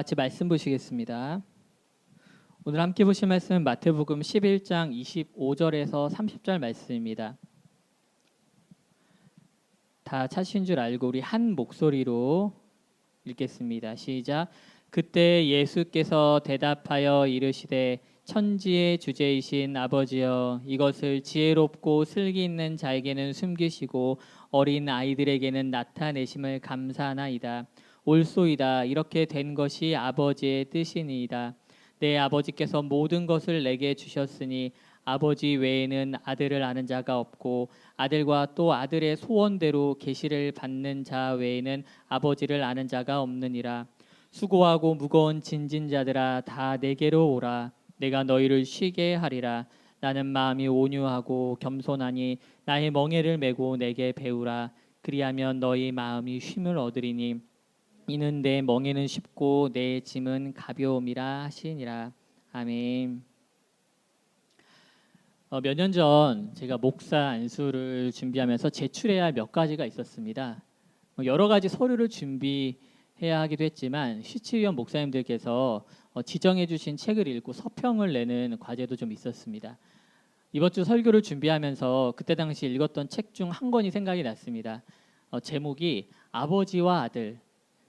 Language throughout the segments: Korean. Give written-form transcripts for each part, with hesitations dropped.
같이 말씀 보시겠습니다. 오늘 함께 보실 말씀은 마태복음 11장 25절에서 30절 말씀입니다. 다 찾으신 줄 알고 우리 한 목소리로 읽겠습니다. 시작. 그때 예수께서 대답하여 이르시되 천지의 주제이신 아버지여, 이것을 지혜롭고 슬기 있는 자에게는 숨기시고 어린 아이들에게는 나타내심을 감사하나이다. 옳소이다. 이렇게 된 것이 아버지의 뜻이니이다. 내 아버지께서 모든 것을 내게 주셨으니 아버지 외에는 아들을 아는 자가 없고 아들과 또 아들의 소원대로 계시를 받는 자 외에는 아버지를 아는 자가 없느니라. 수고하고 무거운 짐진 자들아, 다 내게로 오라. 내가 너희를 쉬게 하리라. 나는 마음이 온유하고 겸손하니 나의 멍에를 메고 내게 배우라. 그리하면 너희 마음이 쉼을 얻으리니 이는 내 멍에는 쉽고 내 짐은 가벼움이라 하시니라. 아멘. 몇 년 전 제가 목사 안수를 준비하면서 제출해야 할 몇 가지가 있었습니다. 여러 가지 서류를 준비해야 하기도 했지만 시치위원 목사님들께서 지정해 주신 책을 읽고 서평을 내는 과제도 좀 있었습니다. 이번 주 설교를 준비하면서 그때 당시 읽었던 책 중 한 권이 생각이 났습니다. 제목이 아버지와 아들,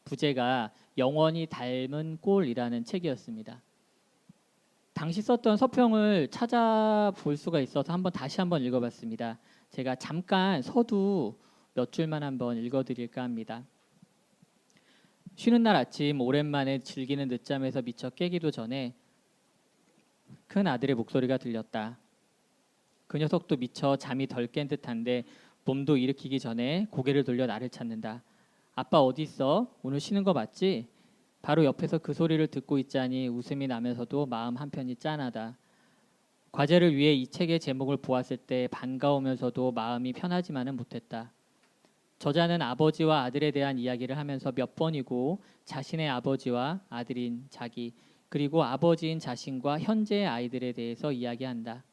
부제가 영원히 닮은 꼴이라는 책이었습니다. 당시 썼던 서평을 찾아볼 수가 있어서 다시 한번 읽어봤습니다. 제가 잠깐 서두 몇 줄만 한번 읽어드릴까 합니다. 쉬는 날 아침 오랜만에 즐기는 늦잠에서 미처 깨기도 전에 큰 아들의 목소리가 들렸다. 그 녀석도 미처 잠이 덜 깬 듯한데 몸도 일으키기 전에 고개를 돌려 나를 찾는다. 아빠 어디 있어? 오늘 쉬는 거 맞지? 바로 옆에서 그 소리를 듣고 있자니 웃음이 나면서도 마음 한편이 짠하다. 과제를 위해 이 책의 제목을 보았을 때 반가우면서도 마음이 편하지만은 못했다. 저자는 아버지와 아들에 대한 이야기를 하면서 몇 번이고 자신의 아버지와 아들인 자기, 그리고 아버지인 자신과 현재의 아이들에 대해서 이야기한다.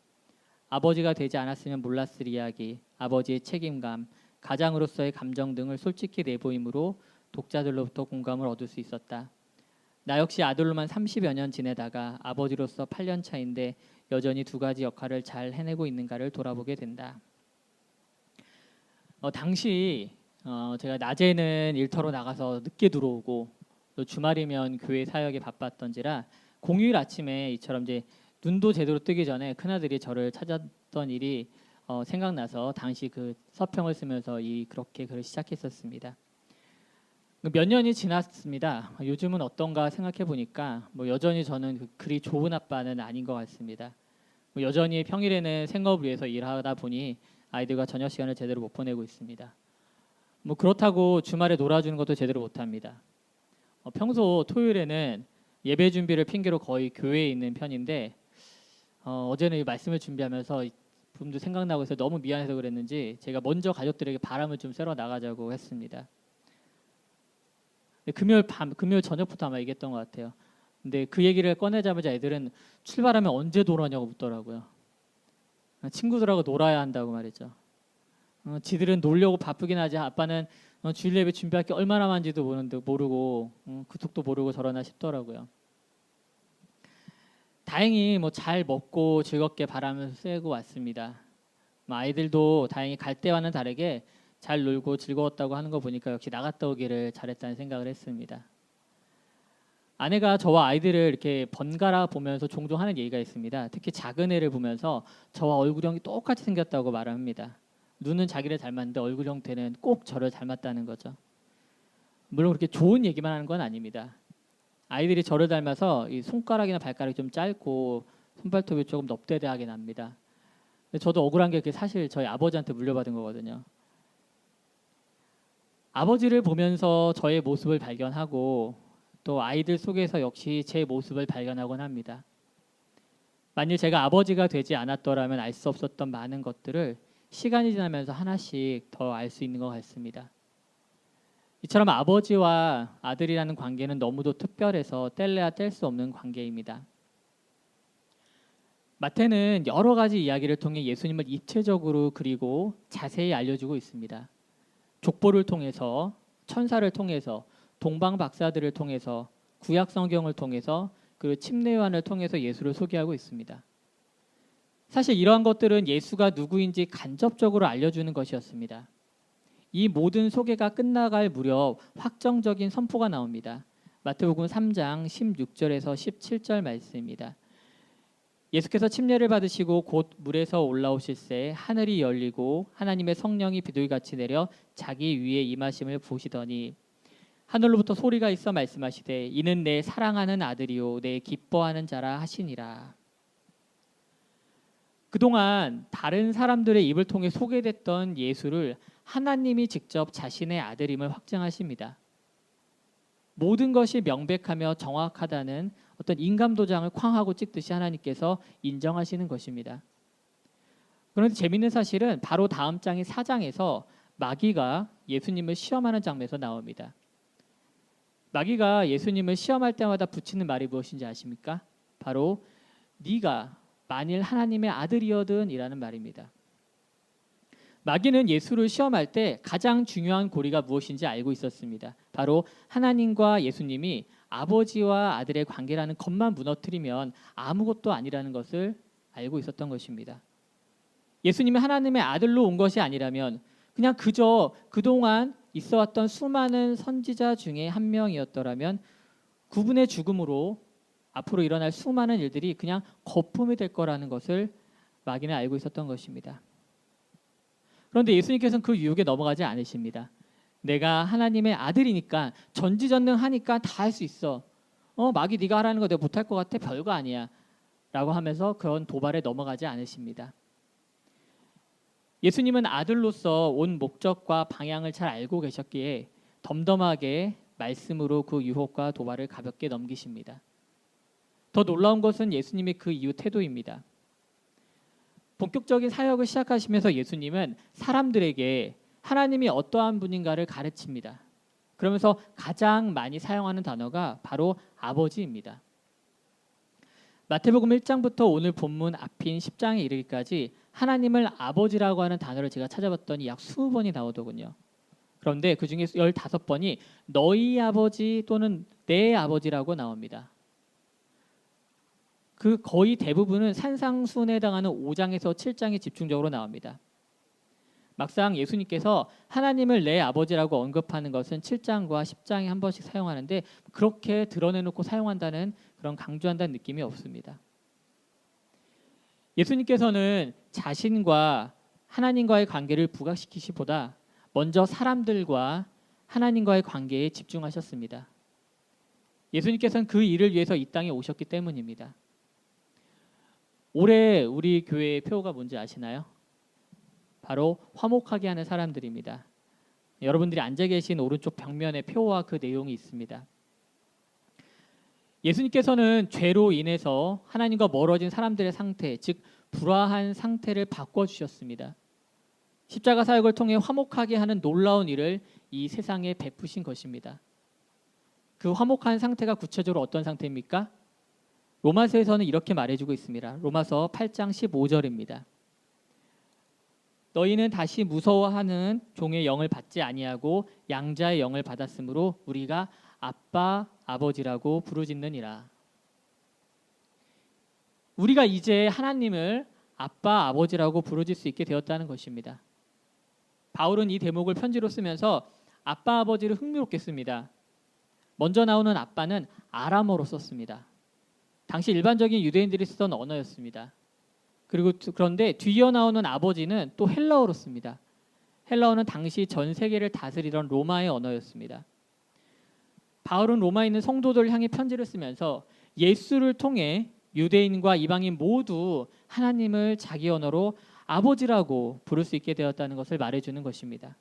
아버지가 되지 않았으면 몰랐을 이야기, 아버지의 책임감, 가장으로서의 감정 등을 솔직히 내보이므로 독자들로부터 공감을 얻을 수 있었다. 나 역시 아들로만 30여 년 지내다가 아버지로서 8년 차인데 여전히 두 가지 역할을 잘 해내고 있는가를 돌아보게 된다. 당시 제가 낮에는 일터로 나가서 늦게 들어오고 또 주말이면 교회 사역에 바빴던지라 공휴일 아침에 이처럼 이제 눈도 제대로 뜨기 전에 큰아들이 저를 찾았던 일이 생각나서 당시 그 서평을 쓰면서 그렇게 글을 시작했었습니다. 몇 년이 지났습니다. 요즘은 어떤가 생각해 보니까 여전히 저는 그 글이 좋은 아빠는 아닌 것 같습니다. 여전히 평일에는 생업을 위해서 일하다 보니 아이들과 저녁 시간을 제대로 못 보내고 있습니다. 그렇다고 주말에 놀아주는 것도 제대로 못합니다. 평소 토요일에는 예배 준비를 핑계로 거의 교회에 있는 편인데 어제는 이 말씀을 준비하면서 부분도 생각나고 해서 너무 미안해서 그랬는지 제가 먼저 가족들에게 바람을 좀 쐬러 나가자고 했습니다. 금요일 저녁부터 아마 얘기했던 것 같아요. 근데 그 얘기를 꺼내자마자 애들은 출발하면 언제 돌아오냐고 묻더라고요. 친구들하고 놀아야 한다고 말이죠. 지들은 놀려고 바쁘긴 하지 아빠는 주일 예배 준비할 게 얼마나 많은지도 모르고 그 속도 모르고 저러나 싶더라고요. 다행히 잘 먹고 즐겁게 바람을 쐬고 왔습니다. 아이들도 다행히 갈 때와는 다르게 잘 놀고 즐거웠다고 하는 거 보니까 역시 나갔다 오기를 잘했다는 생각을 했습니다. 아내가 저와 아이들을 이렇게 번갈아 보면서 종종 하는 얘기가 있습니다. 특히 작은 애를 보면서 저와 얼굴형이 똑같이 생겼다고 말을 합니다. 눈은 자기를 닮았는데 얼굴 형태는 꼭 저를 닮았다는 거죠. 물론 그렇게 좋은 얘기만 하는 건 아닙니다. 아이들이 저를 닮아서 이 손가락이나 발가락이 좀 짧고 손발톱이 조금 넙대대하게 납니다. 근데 저도 억울한 게 그게 사실 저희 아버지한테 물려받은 거거든요. 아버지를 보면서 저의 모습을 발견하고 또 아이들 속에서 역시 제 모습을 발견하곤 합니다. 만일 제가 아버지가 되지 않았더라면 알 수 없었던 많은 것들을 시간이 지나면서 하나씩 더 알 수 있는 것 같습니다. 이처럼 아버지와 아들이라는 관계는 너무도 특별해서 뗄래야 뗄 수 없는 관계입니다. 마태는 여러 가지 이야기를 통해 예수님을 입체적으로 그리고 자세히 알려주고 있습니다. 족보를 통해서, 천사를 통해서, 동방 박사들을 통해서, 구약 성경을 통해서 그 침례요한을 통해서 예수를 소개하고 있습니다. 사실 이러한 것들은 예수가 누구인지 간접적으로 알려주는 것이었습니다. 이 모든 소개가 끝나갈 무렵 확정적인 선포가 나옵니다. 마태복음 3장 16절에서 17절 말씀입니다. 예수께서 침례를 받으시고 곧 물에서 올라오실새 하늘이 열리고 하나님의 성령이 비둘기같이 내려 자기 위에 임하심을 보시더니 하늘로부터 소리가 있어 말씀하시되 이는 내 사랑하는 아들이요 내 기뻐하는 자라 하시니라. 그동안 다른 사람들의 입을 통해 소개됐던 예수를 하나님이 직접 자신의 아들임을 확증하십니다. 모든 것이 명백하며 정확하다는 어떤 인감도장을 쾅하고 찍듯이 하나님께서 인정하시는 것입니다. 그런데 재미있는 사실은 바로 다음 장인 4장에서 마귀가 예수님을 시험하는 장면에서 나옵니다. 마귀가 예수님을 시험할 때마다 붙이는 말이 무엇인지 아십니까? 바로 네가 만일 하나님의 아들이어든 이라는 말입니다. 마귀는 예수를 시험할 때 가장 중요한 고리가 무엇인지 알고 있었습니다. 바로 하나님과 예수님이 아버지와 아들의 관계라는 것만 무너뜨리면 아무것도 아니라는 것을 알고 있었던 것입니다. 예수님이 하나님의 아들로 온 것이 아니라면 그냥 그저 그동안 있어왔던 수많은 선지자 중에 한 명이었더라면 그분의 죽음으로 앞으로 일어날 수많은 일들이 그냥 거품이 될 거라는 것을 마귀는 알고 있었던 것입니다. 그런데 예수님께서는 그 유혹에 넘어가지 않으십니다. 내가 하나님의 아들이니까 전지전능하니까 다 할 수 있어. 마귀 네가 하라는 거 내가 못할 것 같아? 별거 아니야. 라고 하면서 그런 도발에 넘어가지 않으십니다. 예수님은 아들로서 온 목적과 방향을 잘 알고 계셨기에 덤덤하게 말씀으로 그 유혹과 도발을 가볍게 넘기십니다. 더 놀라운 것은 예수님의 그 이후 태도입니다. 본격적인 사역을 시작하시면서 예수님은 사람들에게 하나님이 어떠한 분인가를 가르칩니다. 그러면서 가장 많이 사용하는 단어가 바로 아버지입니다. 마태복음 1장부터 오늘 본문 앞인 10장에 이르기까지 하나님을 아버지라고 하는 단어를 제가 찾아봤더니 약 20번이 나오더군요. 그런데 그 중에 15번이 너희 아버지 또는 내 아버지라고 나옵니다. 그 거의 대부분은 산상수훈에 해당하는 5장에서 7장에 집중적으로 나옵니다. 막상 예수님께서 하나님을 내 아버지라고 언급하는 것은 7장과 10장에 한 번씩 사용하는데 그렇게 드러내놓고 사용한다는 그런 강조한다는 느낌이 없습니다. 예수님께서는 자신과 하나님과의 관계를 부각시키시보다 먼저 사람들과 하나님과의 관계에 집중하셨습니다. 예수님께서는 그 일을 위해서 이 땅에 오셨기 때문입니다. 올해 우리 교회의 표어가 뭔지 아시나요? 바로 화목하게 하는 사람들입니다. 여러분들이 앉아 계신 오른쪽 벽면에 표어와 그 내용이 있습니다. 예수님께서는 죄로 인해서 하나님과 멀어진 사람들의 상태, 즉 불화한 상태를 바꿔주셨습니다. 십자가 사역을 통해 화목하게 하는 놀라운 일을 이 세상에 베푸신 것입니다. 그 화목한 상태가 구체적으로 어떤 상태입니까? 로마서에서는 이렇게 말해주고 있습니다. 로마서 8장 15절입니다. 너희는 다시 무서워하는 종의 영을 받지 아니하고 양자의 영을 받았으므로 우리가 아빠, 아버지라고 부르짖느니라. 우리가 이제 하나님을 아빠, 아버지라고 부르짖을 수 있게 되었다는 것입니다. 바울은 이 대목을 편지로 쓰면서 아빠, 아버지를 흥미롭게 씁니다. 먼저 나오는 아빠는 아람어로 썼습니다. 당시 일반적인 유대인들이 쓰던 언어였습니다. 그런데 뒤이어 나오는 아버지는 또 헬라어로 씁니다. 헬라어는 당시 전 세계를 다스리던 로마의 언어였습니다. 바울은 로마에 있는 성도들을 향해 편지를 쓰면서 예수를 통해 유대인과 이방인 모두 하나님을 자기 언어로 아버지라고 부를 수 있게 되었다는 것을 말해주는 것입니다.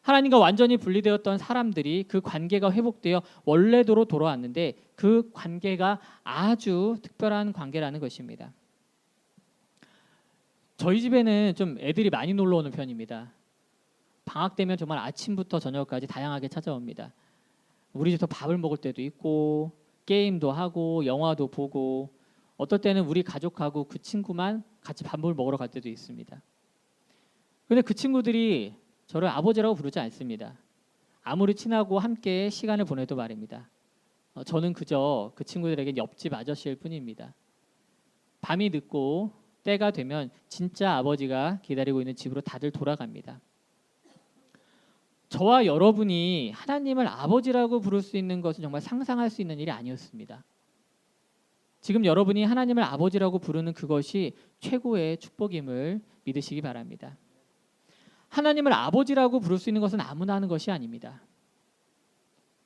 하나님과 완전히 분리되었던 사람들이 그 관계가 회복되어 원래대로 돌아왔는데 그 관계가 아주 특별한 관계라는 것입니다. 저희 집에는 좀 애들이 많이 놀러 오는 편입니다. 방학 되면 정말 아침부터 저녁까지 다양하게 찾아옵니다. 우리 집에서 밥을 먹을 때도 있고 게임도 하고 영화도 보고 어떨 때는 우리 가족하고 그 친구만 같이 밥을 먹으러 갈 때도 있습니다. 그런데 그 친구들이 저를 아버지라고 부르지 않습니다. 아무리 친하고 함께 시간을 보내도 말입니다. 저는 그저 그 친구들에게 옆집 아저씨일 뿐입니다. 밤이 늦고 때가 되면 진짜 아버지가 기다리고 있는 집으로 다들 돌아갑니다. 저와 여러분이 하나님을 아버지라고 부를 수 있는 것은 정말 상상할 수 있는 일이 아니었습니다. 지금 여러분이 하나님을 아버지라고 부르는 그것이 최고의 축복임을 믿으시기 바랍니다. 하나님을 아버지라고 부를 수 있는 것은 아무나 하는 것이 아닙니다.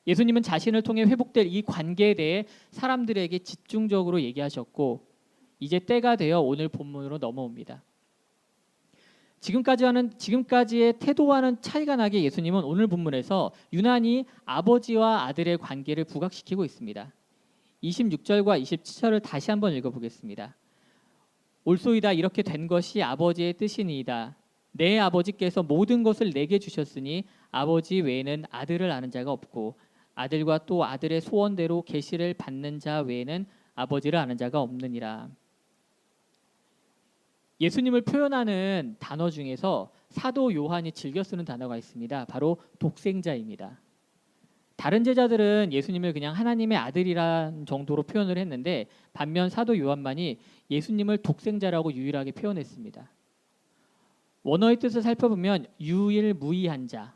예수님은 자신을 통해 회복될 이 관계에 대해 사람들에게 집중적으로 얘기하셨고 이제 때가 되어 오늘 본문으로 넘어옵니다. 지금까지의 태도와는 차이가 나게 예수님은 오늘 본문에서 유난히 아버지와 아들의 관계를 부각시키고 있습니다. 26절과 27절을 다시 한번 읽어보겠습니다. 올소이다 이렇게 된 것이 아버지의 뜻이니이다. 내 아버지께서 모든 것을 내게 주셨으니 아버지 외에는 아들을 아는 자가 없고 아들과 또 아들의 소원대로 계시를 받는 자 외에는 아버지를 아는 자가 없느니라. 예수님을 표현하는 단어 중에서 사도 요한이 즐겨 쓰는 단어가 있습니다. 바로 독생자입니다. 다른 제자들은 예수님을 그냥 하나님의 아들이란 정도로 표현을 했는데 반면 사도 요한만이 예수님을 독생자라고 유일하게 표현했습니다. 원어의 뜻을 살펴보면 유일무이한 자,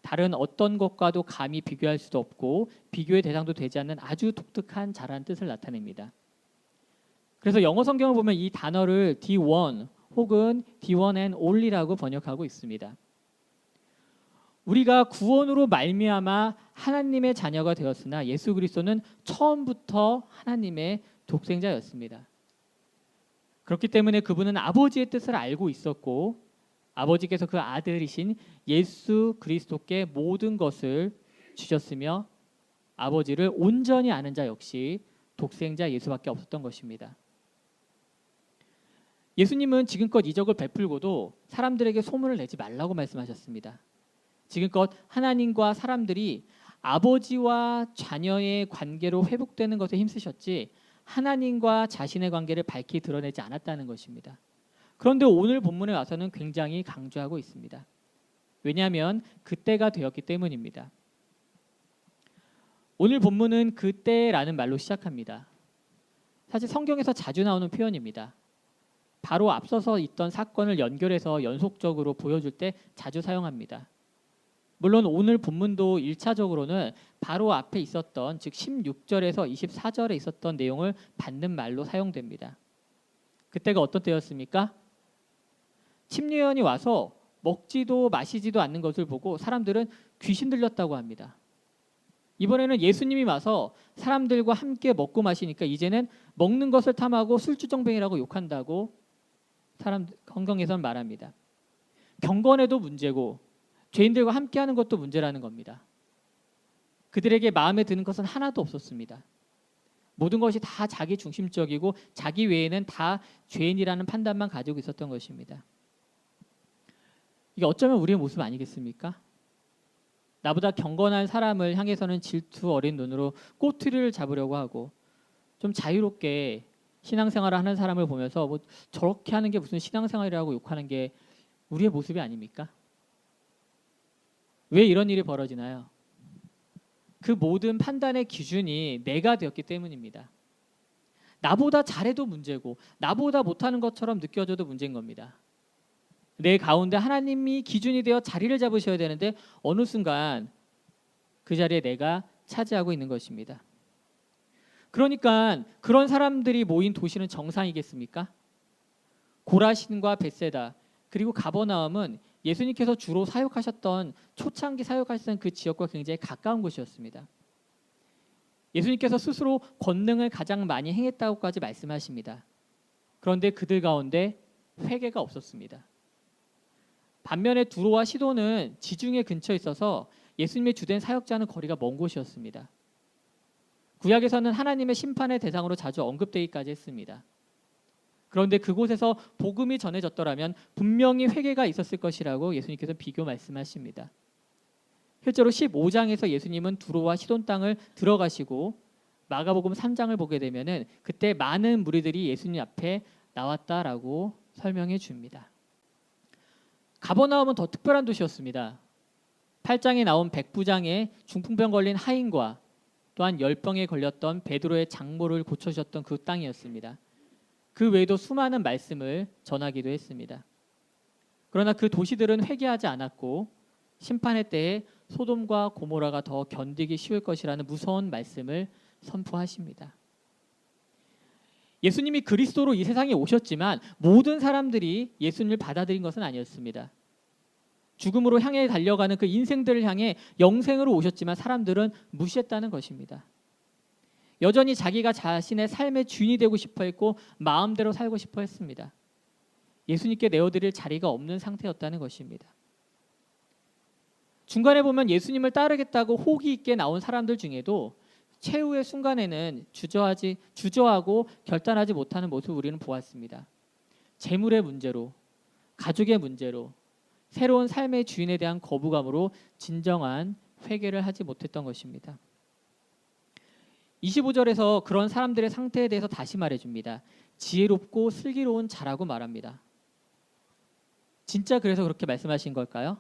다른 어떤 것과도 감히 비교할 수도 없고 비교의 대상도 되지 않는 아주 독특한 자라는 뜻을 나타냅니다. 그래서 영어 성경을 보면 이 단어를 D1 혹은 D1 and only라고 번역하고 있습니다. 우리가 구원으로 말미암아 하나님의 자녀가 되었으나 예수 그리스도는 처음부터 하나님의 독생자였습니다. 그렇기 때문에 그분은 아버지의 뜻을 알고 있었고 아버지께서 그 아들이신 예수 그리스도께 모든 것을 주셨으며 아버지를 온전히 아는 자 역시 독생자 예수밖에 없었던 것입니다. 예수님은 지금껏 이적을 베풀고도 사람들에게 소문을 내지 말라고 말씀하셨습니다. 지금껏 하나님과 사람들이 아버지와 자녀의 관계로 회복되는 것에 힘쓰셨지 하나님과 자신의 관계를 밝히 드러내지 않았다는 것입니다. 그런데 오늘 본문에 와서는 굉장히 강조하고 있습니다. 왜냐하면 그때가 되었기 때문입니다. 오늘 본문은 그때라는 말로 시작합니다. 사실 성경에서 자주 나오는 표현입니다. 바로 앞서서 있던 사건을 연결해서 연속적으로 보여줄 때 자주 사용합니다. 물론 오늘 본문도 1차적으로는 바로 앞에 있었던 즉 16절에서 24절에 있었던 내용을 받는 말로 사용됩니다. 그때가 어떤 때였습니까? 침례원이 와서 먹지도 마시지도 않는 것을 보고 사람들은 귀신 들렸다고 합니다. 이번에는 예수님이 와서 사람들과 함께 먹고 마시니까 이제는 먹는 것을 탐하고 술주정뱅이라고 욕한다고 성경에서는 말합니다. 경건에도 문제고 죄인들과 함께하는 것도 문제라는 겁니다. 그들에게 마음에 드는 것은 하나도 없었습니다. 모든 것이 다 자기 중심적이고 자기 외에는 다 죄인이라는 판단만 가지고 있었던 것입니다. 이게 어쩌면 우리의 모습 아니겠습니까? 나보다 경건한 사람을 향해서는 질투 어린 눈으로 꼬투리를 잡으려고 하고 좀 자유롭게 신앙생활을 하는 사람을 보면서 뭐 저렇게 하는 게 무슨 신앙생활이라고 욕하는 게 우리의 모습이 아닙니까? 왜 이런 일이 벌어지나요? 그 모든 판단의 기준이 내가 되었기 때문입니다. 나보다 잘해도 문제고 나보다 못하는 것처럼 느껴져도 문제인 겁니다. 내 가운데 하나님이 기준이 되어 자리를 잡으셔야 되는데 어느 순간 그 자리에 내가 차지하고 있는 것입니다. 그러니까 그런 사람들이 모인 도시는 정상이겠습니까? 고라신과 벳세다 그리고 가버나움은 예수님께서 주로 사역하셨던 초창기 사역하셨던 그 지역과 굉장히 가까운 곳이었습니다. 예수님께서 스스로 권능을 가장 많이 행했다고까지 말씀하십니다. 그런데 그들 가운데 회개가 없었습니다. 반면에 두로와 시도는 지중해 근처에 있어서 예수님의 주된 사역자는 거리가 먼 곳이었습니다. 구약에서는 하나님의 심판의 대상으로 자주 언급되기까지 했습니다. 그런데 그곳에서 복음이 전해졌더라면 분명히 회개가 있었을 것이라고 예수님께서 비교 말씀하십니다. 실제로 15장에서 예수님은 두로와 시돈 땅을 들어가시고 마가복음 3장을 보게 되면은 그때 많은 무리들이 예수님 앞에 나왔다라고 설명해 줍니다. 가버나움은 더 특별한 도시였습니다. 8장에 나온 백부장의 중풍병 걸린 하인과 또한 열병에 걸렸던 베드로의 장모를 고쳐주셨던 그 땅이었습니다. 그 외에도 수많은 말씀을 전하기도 했습니다. 그러나 그 도시들은 회개하지 않았고 심판의 때에 소돔과 고모라가 더 견디기 쉬울 것이라는 무서운 말씀을 선포하십니다. 예수님이 그리스도로 이 세상에 오셨지만 모든 사람들이 예수님을 받아들인 것은 아니었습니다. 죽음으로 향해 달려가는 그 인생들을 향해 영생으로 오셨지만 사람들은 무시했다는 것입니다. 여전히 자기가 자신의 삶의 주인이 되고 싶어 했고 마음대로 살고 싶어 했습니다. 예수님께 내어드릴 자리가 없는 상태였다는 것입니다. 중간에 보면 예수님을 따르겠다고 호기 있게 나온 사람들 중에도 최후의 순간에는 주저하고 결단하지 못하는 모습을 우리는 보았습니다. 재물의 문제로, 가족의 문제로, 새로운 삶의 주인에 대한 거부감으로 진정한 회개를 하지 못했던 것입니다. 25절에서 그런 사람들의 상태에 대해서 다시 말해줍니다. 지혜롭고 슬기로운 자라고 말합니다. 진짜 그래서 그렇게 말씀하신 걸까요?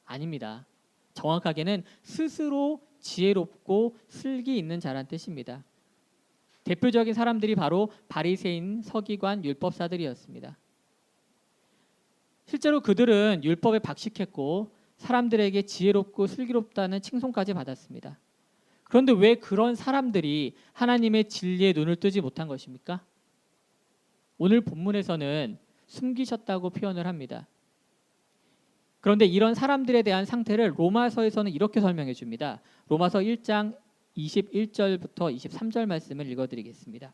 아닙니다. 정확하게는 스스로 지혜롭고 슬기 있는 자란 뜻입니다. 대표적인 사람들이 바로 바리새인, 서기관, 율법사들이었습니다. 실제로 그들은 율법에 박식했고 사람들에게 지혜롭고 슬기롭다는 칭송까지 받았습니다. 그런데 왜 그런 사람들이 하나님의 진리에 눈을 뜨지 못한 것입니까? 오늘 본문에서는 숨기셨다고 표현을 합니다. 그런데 이런 사람들에 대한 상태를 로마서에서는 이렇게 설명해 줍니다. 로마서 1장 21절부터 23절 말씀을 읽어드리겠습니다.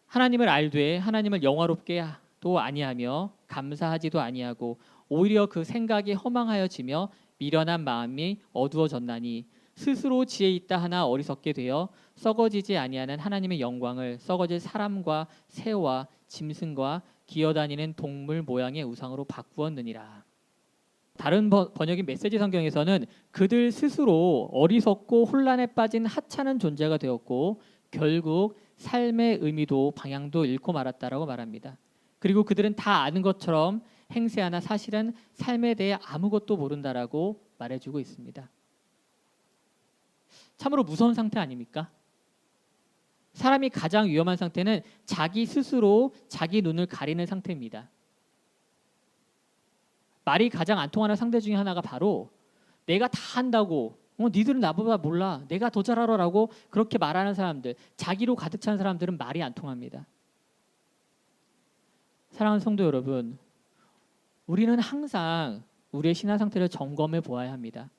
하나님을 알되 하나님을 영화롭게도 아니하며 감사하지도 아니하고 오히려 그 생각이 허망하여지며 미련한 마음이 어두워졌나니 스스로 지혜 있다 하나 어리석게 되어 썩어지지 아니하는 하나님의 영광을 썩어질 사람과 새와 짐승과 기어다니는 동물 모양의 우상으로 바꾸었느니라. 다른 번역인 메시지 성경에서는 그들 스스로 어리석고 혼란에 빠진 하찮은 존재가 되었고 결국 삶의 의미도 방향도 잃고 말았다라고 말합니다. 그리고 그들은 다 아는 것처럼 행세하나 사실은 삶에 대해 아무것도 모른다라고 말해주고 있습니다. 참으로 무서운 상태 아닙니까? 사람이 가장 위험한 상태는 자기 스스로 자기 눈을 가리는 상태입니다. 말이 가장 안 통하는 상대 중에 하나가 바로 내가 다 한다고 니들은 나보다 몰라 내가 더 잘 알아라고 그렇게 말하는 사람들, 자기로 가득 찬 사람들은 말이 안 통합니다. 사랑하는 성도 여러분, 우리는 항상 우리의 신앙 상태를 점검해 보아야 합니다.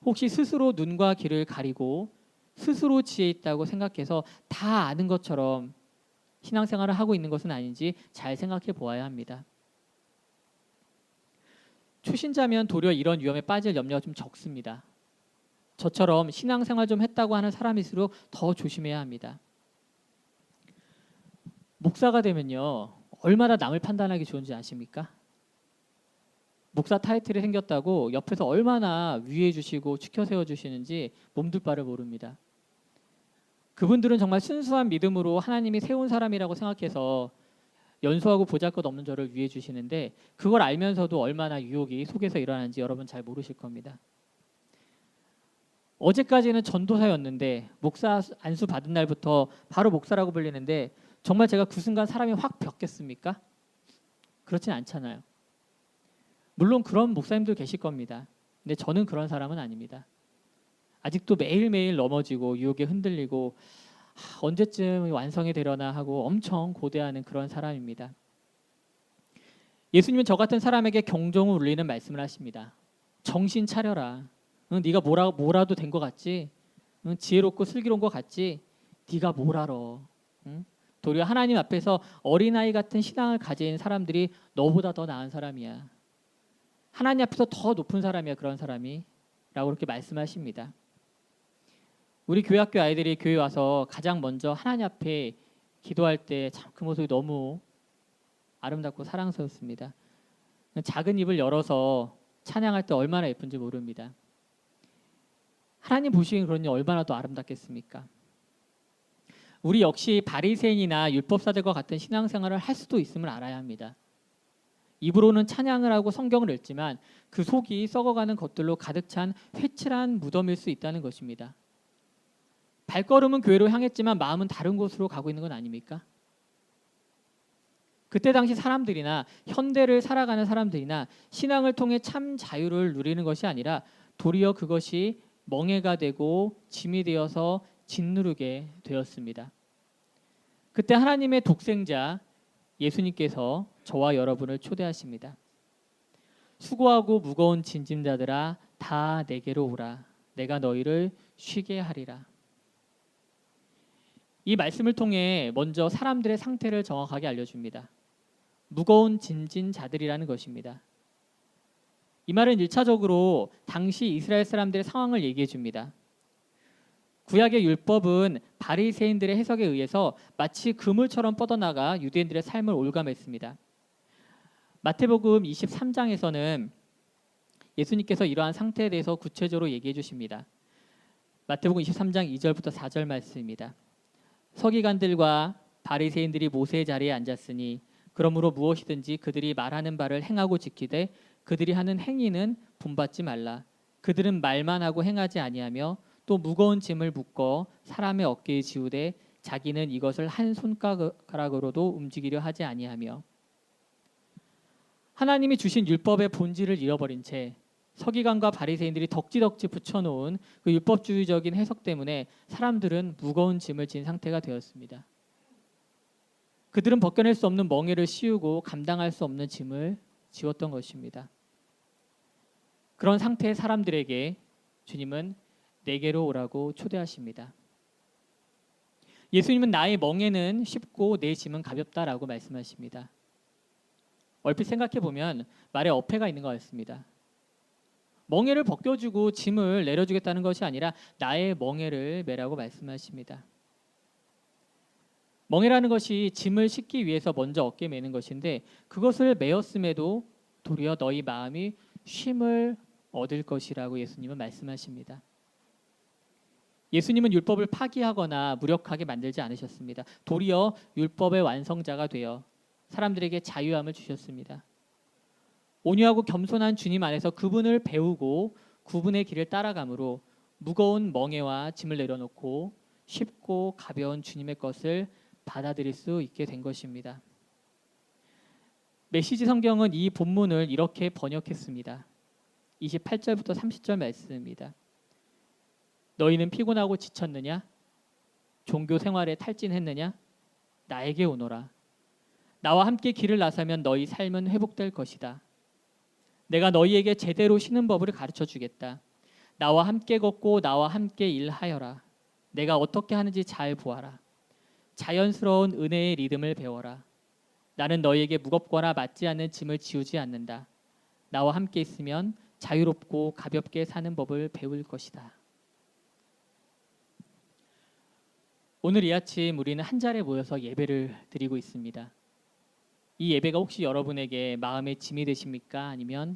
혹시 스스로 눈과 귀를 가리고 스스로 지혜 있다고 생각해서 다 아는 것처럼 신앙생활을 하고 있는 것은 아닌지 잘 생각해 보아야 합니다. 초신자면 도리어 이런 위험에 빠질 염려가 좀 적습니다. 저처럼 신앙생활 좀 했다고 하는 사람일수록 더 조심해야 합니다. 목사가 되면요, 얼마나 남을 판단하기 좋은지 아십니까? 목사 타이틀이 생겼다고 옆에서 얼마나 위해 주시고 추켜 세워 주시는지 몸둘 바를 모릅니다. 그분들은 정말 순수한 믿음으로 하나님이 세운 사람이라고 생각해서 연소하고 보잘것없는 저를 위해 주시는데 그걸 알면서도 얼마나 유혹이 속에서 일어나는지 여러분 잘 모르실 겁니다. 어제까지는 전도사였는데 목사 안수 받은 날부터 바로 목사라고 불리는데 정말 제가 그 순간 사람이 확 바뀌었습니까? 그렇진 않잖아요. 물론 그런 목사님들 계실 겁니다. 근데 저는 그런 사람은 아닙니다. 아직도 매일매일 넘어지고 유혹에 흔들리고 언제쯤 완성이 되려나 하고 엄청 고대하는 그런 사람입니다. 예수님은 저 같은 사람에게 경종을 울리는 말씀을 하십니다. 정신 차려라. 네가 뭐라도 된 것 같지? 지혜롭고 슬기로운 것 같지? 네가 뭘 알아? 도리어 하나님 앞에서 어린아이 같은 신앙을 가진 사람들이 너보다 더 나은 사람이야. 하나님 앞에서 더 높은 사람이야, 그런 사람이. 라고 그렇게 말씀하십니다. 우리 교회학교 아이들이 교회 와서 가장 먼저 하나님 앞에 기도할 때 참 그 모습이 너무 아름답고 사랑스럽습니다. 작은 입을 열어서 찬양할 때 얼마나 예쁜지 모릅니다. 하나님 보시기엔 그러니 얼마나 더 아름답겠습니까? 우리 역시 바리새인이나 율법사들과 같은 신앙생활을 할 수도 있음을 알아야 합니다. 입으로는 찬양을 하고 성경을 읽지만 그 속이 썩어가는 것들로 가득 찬 회칠한 무덤일 수 있다는 것입니다. 발걸음은 교회로 향했지만 마음은 다른 곳으로 가고 있는 건 아닙니까? 그때 당시 사람들이나 현대를 살아가는 사람들이나 신앙을 통해 참 자유를 누리는 것이 아니라 도리어 그것이 멍해가 되고 짐이 되어서 짓누르게 되었습니다. 그때 하나님의 독생자 예수님께서 저와 여러분을 초대하십니다. 수고하고 무거운 짐진자들아 다 내게로 오라. 내가 너희를 쉬게 하리라. 이 말씀을 통해 먼저 사람들의 상태를 정확하게 알려줍니다. 무거운 짐진 자들이라는 것입니다. 이 말은 1차적으로 당시 이스라엘 사람들의 상황을 얘기해 줍니다. 구약의 율법은 바리새인들의 해석에 의해서 마치 그물처럼 뻗어나가 유대인들의 삶을 올감했습니다. 마태복음 23장에서는 예수님께서 이러한 상태에 대해서 구체적으로 얘기해 주십니다. 마태복음 23장 2절부터 4절 말씀입니다. 서기관들과 바리새인들이 모세의 자리에 앉았으니 그러므로 무엇이든지 그들이 말하는 바를 행하고 지키되 그들이 하는 행위는 본받지 말라. 그들은 말만 하고 행하지 아니하며 또 무거운 짐을 묶어 사람의 어깨에 지우되 자기는 이것을 한 손가락으로도 움직이려 하지 아니하며. 하나님이 주신 율법의 본질을 잃어버린 채 서기관과 바리새인들이 덕지덕지 붙여놓은 그 율법주의적인 해석 때문에 사람들은 무거운 짐을 진 상태가 되었습니다. 그들은 벗겨낼 수 없는 멍에를 씌우고 감당할 수 없는 짐을 지웠던 것입니다. 그런 상태의 사람들에게 주님은 내게로 오라고 초대하십니다. 예수님은 나의 멍에는 쉽고 내 짐은 가볍다라고 말씀하십니다. 얼핏 생각해 보면 말에 어폐가 있는 것 같습니다. 멍에를 벗겨주고 짐을 내려주겠다는 것이 아니라 나의 멍에를 메라고 말씀하십니다. 멍에라는 것이 짐을 싣기 위해서 먼저 어깨에 메는 것인데 그것을 메었음에도 도리어 너희 마음이 쉼을 얻을 것이라고 예수님은 말씀하십니다. 예수님은 율법을 파기하거나 무력하게 만들지 않으셨습니다. 도리어 율법의 완성자가 되어 사람들에게 자유함을 주셨습니다. 온유하고 겸손한 주님 안에서 그분을 배우고 그분의 길을 따라감으로 무거운 멍에와 짐을 내려놓고 쉽고 가벼운 주님의 것을 받아들일 수 있게 된 것입니다. 메시지 성경은 이 본문을 이렇게 번역했습니다. 28절부터 30절 말씀입니다. 너희는 피곤하고 지쳤느냐? 종교 생활에 탈진했느냐? 나에게 오너라. 나와 함께 길을 나서면 너희 삶은 회복될 것이다. 내가 너희에게 제대로 쉬는 법을 가르쳐 주겠다. 나와 함께 걷고 나와 함께 일하여라. 내가 어떻게 하는지 잘 보아라. 자연스러운 은혜의 리듬을 배워라. 나는 너희에게 무겁거나 맞지 않는 짐을 지우지 않는다. 나와 함께 있으면 자유롭고 가볍게 사는 법을 배울 것이다. 오늘 이 아침 우리는 한 자리에 모여서 예배를 드리고 있습니다. 이 예배가 혹시 여러분에게 마음의 짐이 되십니까? 아니면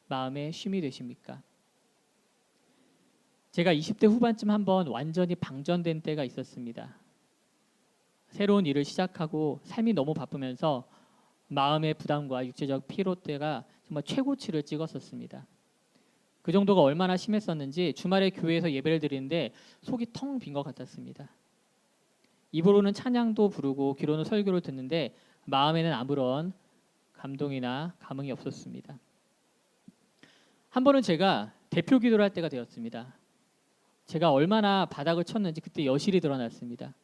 마음의 쉼이 되십니까? 제가 20대 후반쯤 한번 완전히 방전된 때가 있었습니다. 새로운 일을 시작하고 삶이 너무 바쁘면서 마음의 부담과 육체적 피로때가 정말 최고치를 찍었었습니다. 그 정도가 얼마나 심했었는지 주말에 교회에서 예배를 드리는데 속이 텅 빈 것 같았습니다. 입으로는 찬양도 부르고 귀로는 설교를 듣는데 마음에는 아무런 감동이나 감흥이 없었습니다. 한 번은 제가 대표 기도를 할 때가 되었습니다. 제가 얼마나 바닥을 쳤는지 그때 여실히 드러났습니다.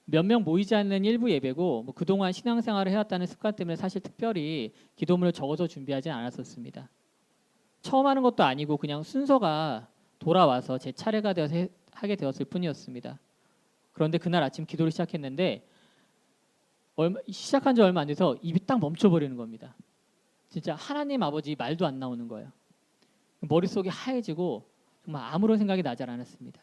몇 명 모이지 않는 일부 예배고 그동안 신앙생활을 해왔다는 습관 때문에 사실 특별히 기도문을 적어서 준비하지 않았었습니다. 처음 하는 것도 아니고 그냥 순서가 돌아와서 제 차례가 되어서 하게 되었을 뿐이었습니다. 그런데 그날 아침 기도를 시작했는데 시작한 지 얼마 안 돼서 입이 딱 멈춰버리는 겁니다. 진짜 하나님 아버지 말도 안 나오는 거예요. 머릿속이 하얘지고 정말 아무런 생각이 나지 않았습니다.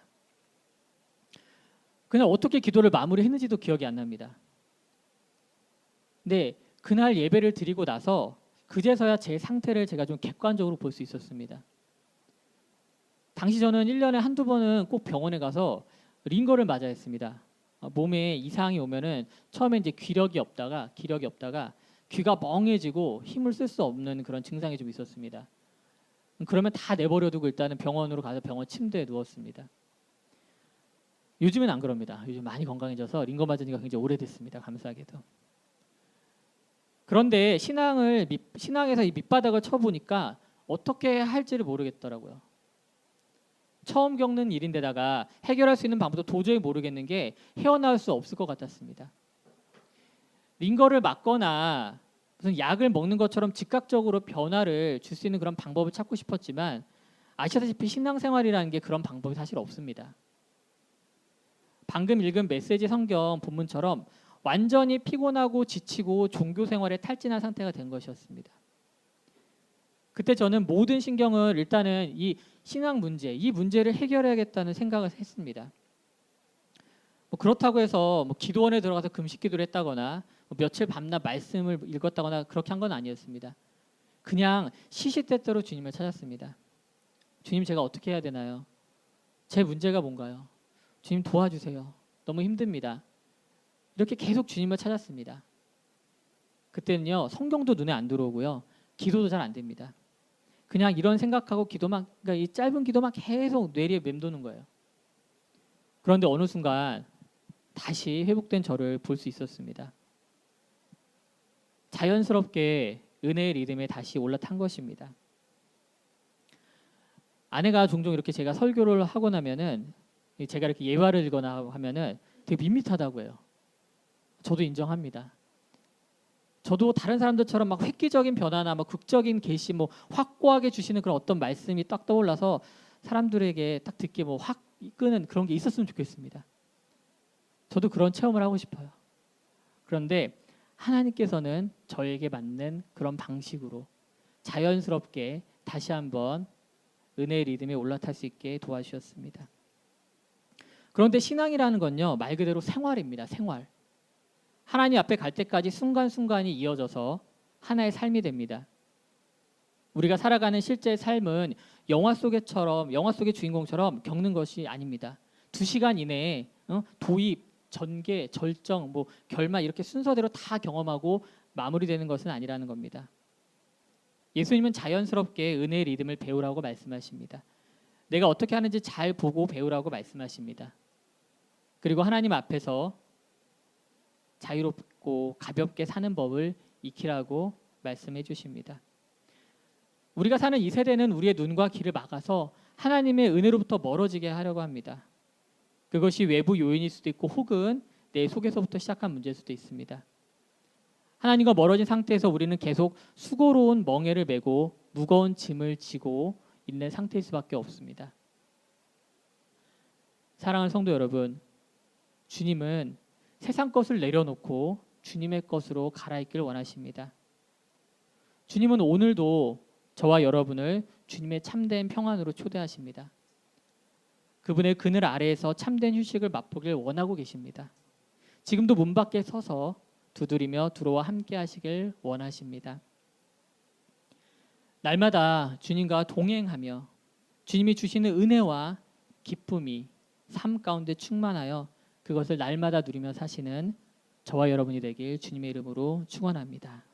그날 어떻게 기도를 마무리했는지도 기억이 안 납니다. 근데 그날 예배를 드리고 나서 그제서야 제 상태를 제가 좀 객관적으로 볼 수 있었습니다. 당시 저는 1년에 한두 번은 꼭 병원에 가서 링거를 맞아야 했습니다. 몸에 이상이 오면은 처음에 이제 기력이 없다가 귀가 멍해지고 힘을 쓸 수 없는 그런 증상이 좀 있었습니다. 그러면 다 내버려두고 일단은 병원으로 가서 병원 침대에 누웠습니다. 요즘은 안 그럽니다. 요즘 많이 건강해져서 링거 맞은 지가 굉장히 오래됐습니다. 감사하게도. 그런데 신앙에서 이 밑바닥을 쳐보니까 어떻게 할지를 모르겠더라고요. 처음 겪는 일인데다가 해결할 수 있는 방법도 도저히 모르겠는 게 헤어나올 수 없을 것 같았습니다. 링거를 맞거나 무슨 약을 먹는 것처럼 즉각적으로 변화를 줄 수 있는 그런 방법을 찾고 싶었지만 아시다시피 신앙생활이라는 게 그런 방법이 사실 없습니다. 방금 읽은 메시지 성경 본문처럼 완전히 피곤하고 지치고 종교 생활에 탈진한 상태가 된 것이었습니다. 그때 저는 모든 신경을 일단은 이 신앙 문제, 이 문제를 해결해야겠다는 생각을 했습니다. 뭐 그렇다고 해서 뭐 기도원에 들어가서 금식 기도를 했다거나 뭐 며칠 밤낮 말씀을 읽었다거나 그렇게 한 건 아니었습니다. 그냥 시시때때로 주님을 찾았습니다. 주님, 제가 어떻게 해야 되나요? 제 문제가 뭔가요? 주님 도와주세요. 너무 힘듭니다. 이렇게 계속 주님을 찾았습니다. 그때는요, 성경도 눈에 안 들어오고요, 기도도 잘 안 됩니다. 그냥 이런 생각하고 기도만, 그러니까 이 짧은 기도만 계속 뇌리에 맴도는 거예요. 그런데 어느 순간 다시 회복된 저를 볼 수 있었습니다. 자연스럽게 은혜의 리듬에 다시 올라탄 것입니다. 아내가 종종 이렇게 제가 설교를 하고 나면은 제가 이렇게 예화를 읽거나 하면은 되게 밋밋하다고 해요. 저도 인정합니다. 저도 다른 사람들처럼 막 획기적인 변화나 막 극적인 계시 뭐 확고하게 주시는 그런 어떤 말씀이 딱 떠올라서 사람들에게 딱 듣기 뭐 확 이끄는 그런 게 있었으면 좋겠습니다. 저도 그런 체험을 하고 싶어요. 그런데 하나님께서는 저에게 맞는 그런 방식으로 자연스럽게 다시 한번 은혜의 리듬에 올라탈 수 있게 도와주셨습니다. 그런데 신앙이라는 건요, 말 그대로 생활입니다. 생활. 하나님 앞에 갈 때까지 순간순간이 이어져서 하나의 삶이 됩니다. 우리가 살아가는 실제 삶은 영화 속의 주인공처럼 겪는 것이 아닙니다. 2시간 이내에 도입, 전개, 절정, 뭐 결말 이렇게 순서대로 다 경험하고 마무리되는 것은 아니라는 겁니다. 예수님은 자연스럽게 은혜의 리듬을 배우라고 말씀하십니다. 내가 어떻게 하는지 잘 보고 배우라고 말씀하십니다. 그리고 하나님 앞에서 자유롭고 가볍게 사는 법을 익히라고 말씀해 주십니다. 우리가 사는 이 세대는 우리의 눈과 귀를 막아서 하나님의 은혜로부터 멀어지게 하려고 합니다. 그것이 외부 요인일 수도 있고 혹은 내 속에서부터 시작한 문제일 수도 있습니다. 하나님과 멀어진 상태에서 우리는 계속 수고로운 멍에를 메고 무거운 짐을 지고 있는 상태일 수밖에 없습니다. 사랑하는 성도 여러분, 주님은 세상 것을 내려놓고 주님의 것으로 갈아입기를 원하십니다. 주님은 오늘도 저와 여러분을 주님의 참된 평안으로 초대하십니다. 그분의 그늘 아래에서 참된 휴식을 맛보길 원하고 계십니다. 지금도 문 밖에 서서 두드리며 들어와 함께 하시길 원하십니다. 날마다 주님과 동행하며 주님이 주시는 은혜와 기쁨이 삶 가운데 충만하여 그것을 날마다 누리며 사시는 저와 여러분이 되길 주님의 이름으로 축원합니다.